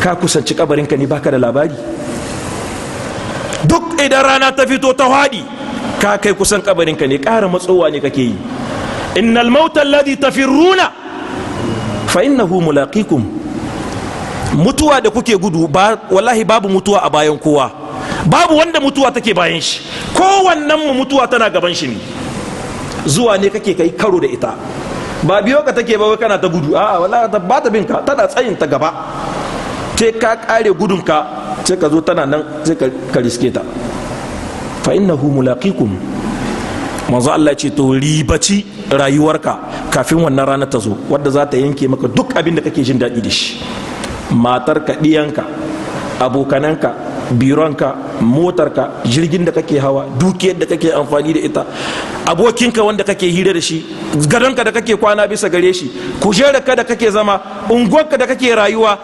ka kusanci kabarinka ne baka da labari? Duk idan rana ta fito ta haɗi ka kai kusan kabarinka ne, ƙara matsowa ne kake yi. innal mauta alladhi tafirruna fa innahu mulaqikum. mutuwa da kuke gudu wallahi babu mutuwa a bayan kowa, babu wanda mutuwa take bayan shi, kowannen mu mutuwa tana gaban shi ne. zuwa ne kake kai karo da ita, ba biyo ka take ba kana ta gudu, a'a wallahi ba ta bin ka, tana tsayin ta gaba, sai ka kare gudun ka sai ka zo tana nan sai ka riske ta. fa innahu mulaqikum. manzo Allah ce to ribaci rayuwarka kafin wannan rana ta zo, wadda za ta yanke maka duk abin da kake jin daɗi da shi, matarka, ɗiyanka, abokananka, bironka, motarka, jirgin da kake hawa, dukiyar da kake amfani da ita, abokinka wanda kake hira da shi, gadonka da kake kwana bisa gare shi, kujerarka da kake zama, unguwarka da kake rayuwa.